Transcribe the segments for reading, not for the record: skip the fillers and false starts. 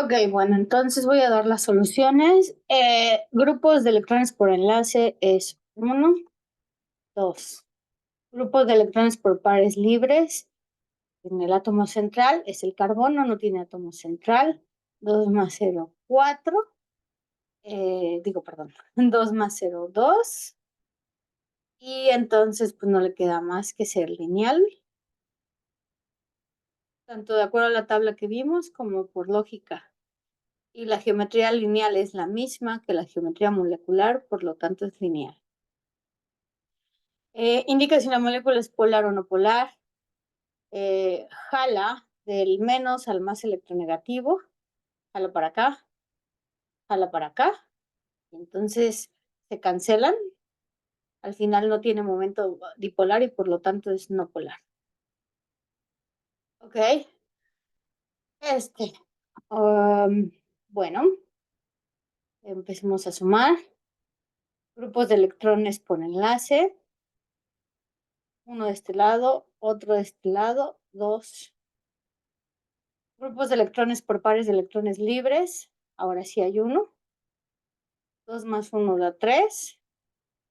Ok, bueno, entonces voy a dar las soluciones. Grupos de electrones por enlace es 1, 2. Grupos de electrones por pares libres en el átomo central es el carbono, no tiene átomo central. 2 más 0, 4. Perdón, 2 más 0, 2. Y entonces, pues no le queda más que ser lineal, tanto de acuerdo a la tabla que vimos como por lógica. Y la geometría lineal es la misma que la geometría molecular, por lo tanto es lineal. Indica si la molécula es polar o no polar. Jala del menos al más electronegativo. Jala para acá, jala para acá. Entonces se cancelan. Al final no tiene momento dipolar y por lo tanto es no polar. Ok. Este. um, bueno, empecemos a sumar. Grupos de electrones por enlace. Uno de este lado, otro de este lado, 2. Grupos de electrones por pares de electrones libres. Ahora sí hay uno. 2 más 1 da 3.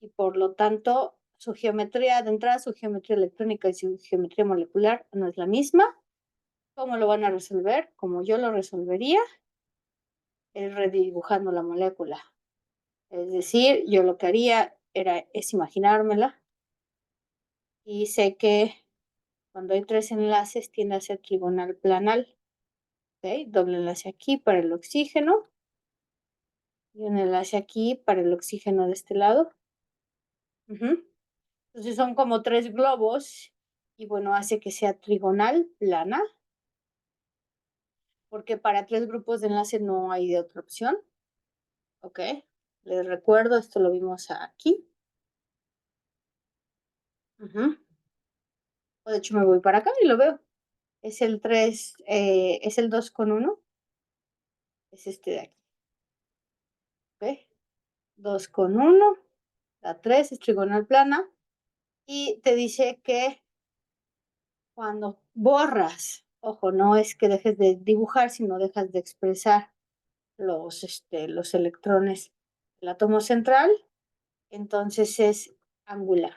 Y por lo tanto, su geometría de entrada, su geometría electrónica y su geometría molecular no es la misma. ¿Cómo lo van a resolver? Como yo lo resolvería, es redibujando la molécula. Es decir, yo lo que haría es imaginármela y sé que cuando hay 3 enlaces tiende a ser trigonal planal. ¿Okay? Doble enlace aquí para el oxígeno y un enlace aquí para el oxígeno de este lado. Entonces son como 3 globos y bueno, hace que sea trigonal plana, porque para 3 grupos de enlace no hay de otra opción. Ok, les recuerdo, esto lo vimos aquí. O de hecho me voy para acá y lo veo. Es el 3, es el 2 con 1, es este de aquí. Ok, 2 con 1, da 3, es trigonal plana. Y te dice que cuando borras, ojo, no es que dejes de dibujar, sino dejas de expresar los electrones del átomo central, entonces es angular.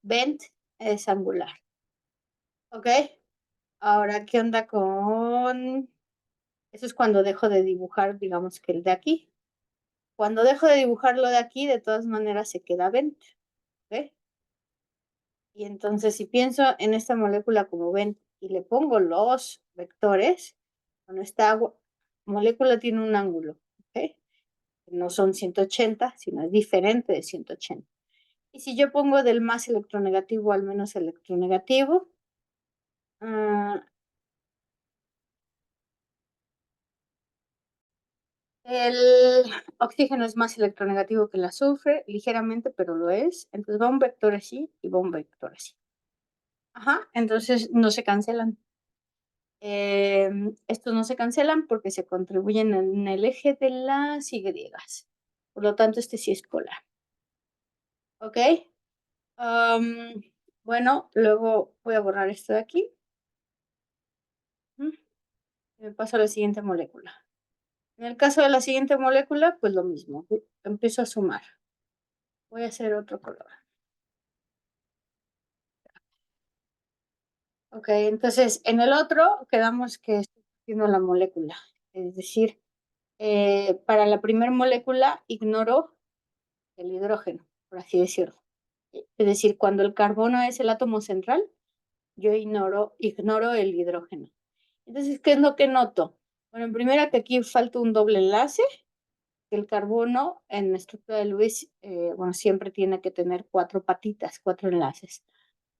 Bent es angular. ¿Ok? Ahora, ¿qué onda con...? Eso es cuando dejo de dibujar, digamos que el de aquí. Cuando dejo de dibujarlo de aquí, de todas maneras se queda bent. ¿Ok? Y entonces si pienso en esta molécula como bent y le pongo los vectores, bueno, esta molécula tiene un ángulo. ¿Ok? No son 180, sino es diferente de 180. Y si yo pongo del más electronegativo al menos electronegativo, el oxígeno es más electronegativo que el azufre, ligeramente, pero lo es. Entonces va un vector así y va un vector así. Ajá, entonces no se cancelan. Estos no se cancelan porque se contribuyen en el eje de las Y. Por lo tanto, este sí es polar. ¿Ok? Um, bueno, luego voy a borrar esto de aquí. Me paso a la siguiente molécula. En el caso de la siguiente molécula, pues lo mismo. Empiezo a sumar. Voy a hacer otro color. Ok, entonces en el otro quedamos que estoy haciendo la molécula. Es decir, para la primera molécula ignoro el hidrógeno, por así decirlo. Es decir, cuando el carbono es el átomo central, yo ignoro el hidrógeno. Entonces, ¿qué es lo que noto? Bueno, en primera que aquí falta un doble enlace, que el carbono en la estructura de Lewis, bueno, siempre tiene que tener 4 patitas, 4 enlaces.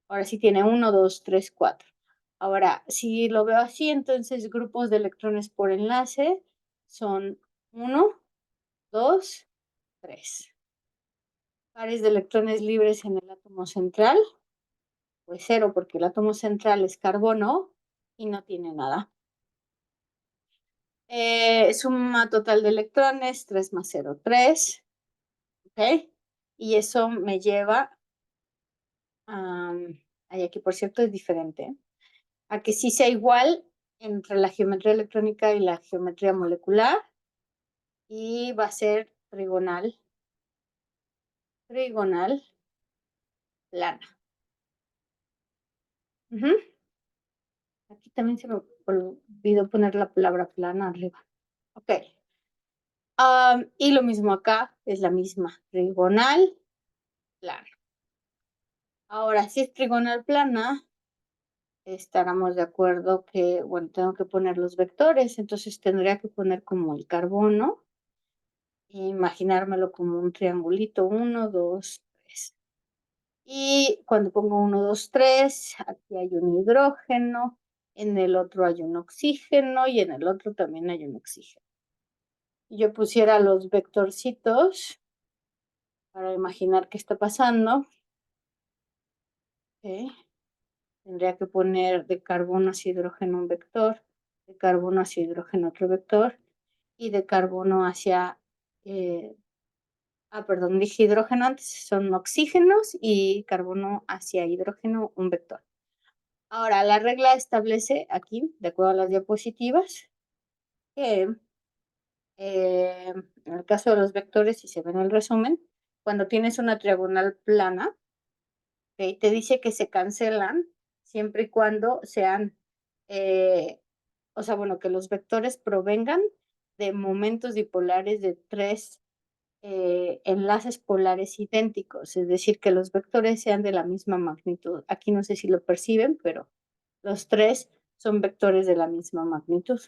Ahora sí tiene 1, 2, 3, 4. Ahora, si lo veo así, entonces grupos de electrones por enlace son 1, 2, 3. Pares de electrones libres en el átomo central, pues 0, porque el átomo central es carbono y no tiene nada. Suma total de electrones, 3 más 0, 3. ¿Ok? Y eso me lleva a... Ay, aquí por cierto es diferente. A que sí sea igual entre la geometría electrónica y la geometría molecular, y va a ser trigonal plana. Aquí también se me olvidó poner la palabra plana arriba. Ok. Y lo mismo acá, es la misma, trigonal plana. Ahora, si es trigonal plana, estaremos de acuerdo que, bueno, tengo que poner los vectores, entonces tendría que poner como el carbono, e imaginármelo como un triangulito, 1, 2, 3. Y cuando pongo 1, 2, 3, aquí hay un hidrógeno, en el otro hay un oxígeno y en el otro también hay un oxígeno. Y yo pusiera los vectorcitos para imaginar qué está pasando. Okay. Tendría que poner de carbono hacia hidrógeno un vector, de carbono hacia hidrógeno otro vector, y de carbono hacia, perdón, dije hidrógeno antes, son oxígenos, y carbono hacia hidrógeno un vector. Ahora, la regla establece aquí, de acuerdo a las diapositivas, que en el caso de los vectores, si se ve en el resumen, cuando tienes una trigonal plana, ¿okay? Te dice que se cancelan siempre y cuando sean, o sea, bueno, que los vectores provengan de momentos dipolares de 3 enlaces polares idénticos, es decir, que los vectores sean de la misma magnitud. Aquí no sé si lo perciben, pero los 3 son vectores de la misma magnitud.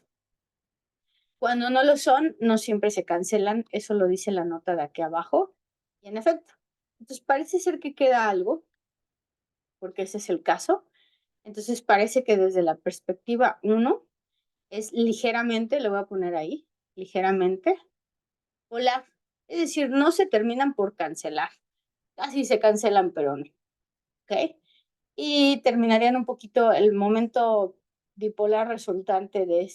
Cuando no lo son, no siempre se cancelan, eso lo dice la nota de aquí abajo, y en efecto. Entonces parece ser que queda algo, porque ese es el caso. Entonces parece que desde la perspectiva 1 es ligeramente, lo voy a poner ahí, ligeramente polar. Es decir, no se terminan por cancelar. Casi se cancelan, pero no. ¿Ok? Y terminarían un poquito el momento dipolar resultante de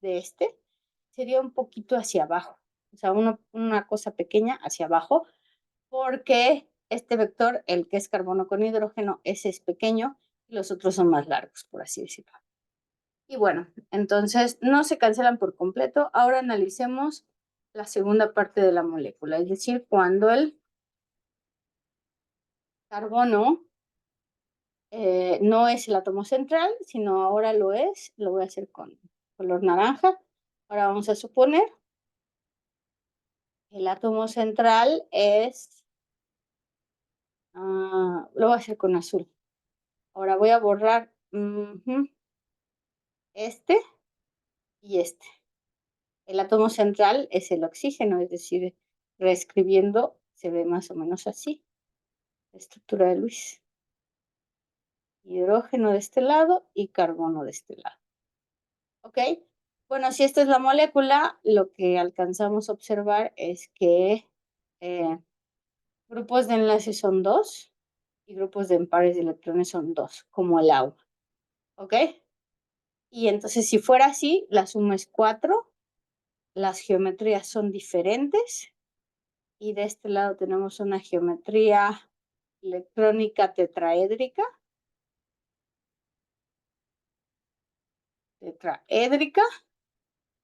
este, sería un poquito hacia abajo. O sea, una cosa pequeña hacia abajo, porque este vector, el que es carbono con hidrógeno, ese es pequeño y los otros son más largos, por así decirlo. Y bueno, entonces no se cancelan por completo. Ahora analicemos la segunda parte de la molécula, es decir, cuando el carbono no es el átomo central, sino ahora lo es. Lo voy a hacer con color naranja. Ahora vamos a suponer que el átomo central es, lo voy a hacer con azul. Ahora voy a borrar este y este. El átomo central es el oxígeno, es decir, reescribiendo se ve más o menos así, la estructura de Lewis. Hidrógeno de este lado y carbono de este lado. ¿Ok? Bueno, si esta es la molécula, lo que alcanzamos a observar es que grupos de enlaces son 2 y grupos de pares de electrones son 2, como el agua. ¿Ok? Y entonces, si fuera así, la suma es 4, las geometrías son diferentes, y de este lado tenemos una geometría electrónica tetraédrica,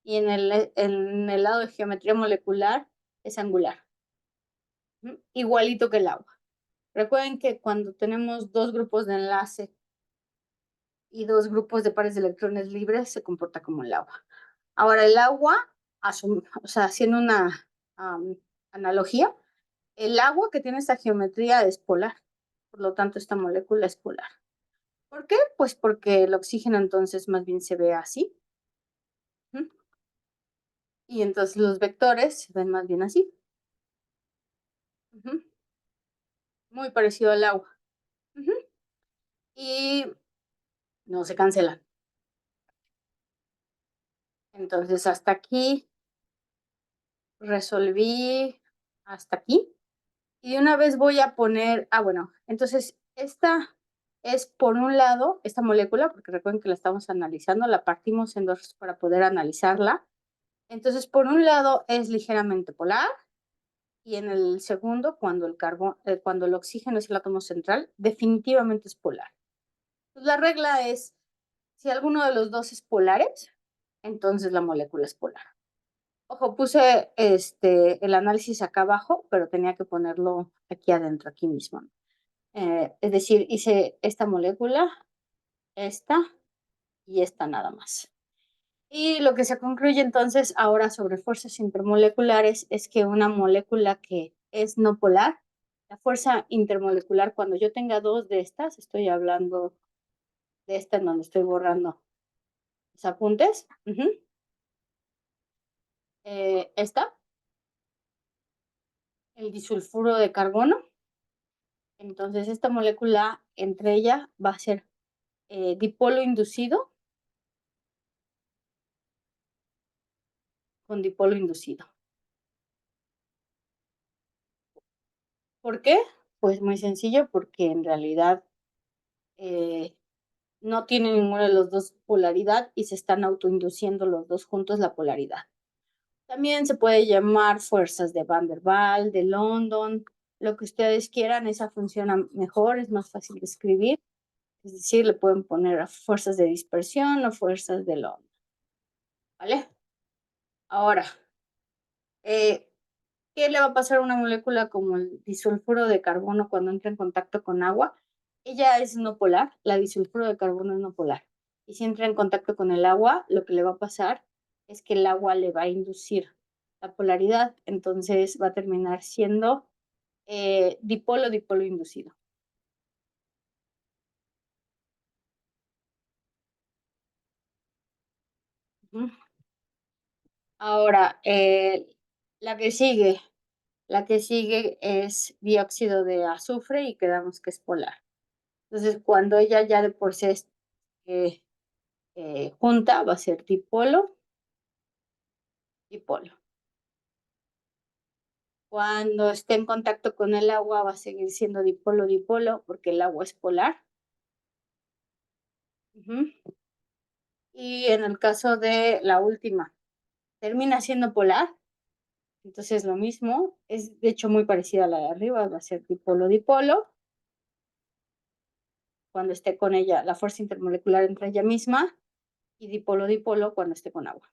y en el lado de geometría molecular es angular, igualito que el agua. Recuerden que cuando tenemos dos grupos de enlace y dos grupos de pares de electrones libres, se comporta como el agua. Ahora, el agua, o sea, haciendo una analogía, el agua que tiene esta geometría es polar, por lo tanto, esta molécula es polar. ¿Por qué? Pues porque el oxígeno entonces más bien se ve así. Y entonces los vectores se ven más bien así. Muy parecido al agua. Y no se cancelan. Entonces, hasta aquí resolví, hasta aquí. Y una vez voy a poner, bueno, entonces esta es por un lado, esta molécula, porque recuerden que la estamos analizando, la partimos en dos para poder analizarla. Entonces, por un lado es ligeramente polar, y en el segundo, cuando el oxígeno es el átomo central, definitivamente es polar. Pues la regla es, Si alguno de los dos es polares, entonces la molécula es polar. Ojo, puse el análisis acá abajo, pero tenía que ponerlo aquí adentro, aquí mismo. Es decir, hice esta molécula, esta y esta nada más. Y lo que se concluye entonces ahora sobre fuerzas intermoleculares es que una molécula que es no polar, la fuerza intermolecular, cuando yo tenga dos de estas, estoy hablando de esta en donde estoy borrando los apuntes, esta, el disulfuro de carbono, entonces esta molécula entre ella va a ser dipolo inducido con dipolo inducido. ¿Por qué? Pues muy sencillo, porque en realidad no tiene ninguno de los dos polaridad y se están autoinduciendo los dos juntos la polaridad. También se puede llamar fuerzas de Van der Waals, de London, lo que ustedes quieran, esa funciona mejor, es más fácil de escribir. Es decir, le pueden poner fuerzas de dispersión o fuerzas de London. ¿Vale? Ahora, ¿qué le va a pasar a una molécula como el disulfuro de carbono cuando entra en contacto con agua? Ella es no polar, la disulfuro de carbono es no polar. Y si entra en contacto con el agua, lo que le va a pasar es que el agua le va a inducir la polaridad, entonces va a terminar siendo dipolo inducido. Ahora, la que sigue, la que sigue es dióxido de azufre y quedamos que es polar. Entonces, cuando ella ya de por sí es junta, va a ser dipolo, dipolo. Cuando esté en contacto con el agua, va a seguir siendo dipolo, dipolo, porque el agua es polar. Y en el caso de la última, termina siendo polar, entonces lo mismo, es de hecho muy parecida a la de arriba, va a ser dipolo, dipolo. Cuando esté con ella, la fuerza intermolecular entre ella misma, y dipolo, dipolo cuando esté con agua.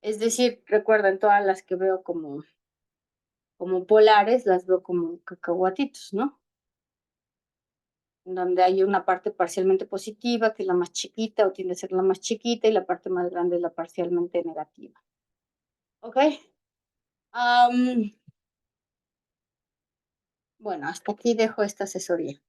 Es decir, recuerden, todas las que veo como polares, las veo como cacahuatitos, ¿no? Donde hay una parte parcialmente positiva, que es la más chiquita o tiende a ser la más chiquita, y la parte más grande es la parcialmente negativa. ¿Ok? Bueno, hasta aquí dejo esta asesoría.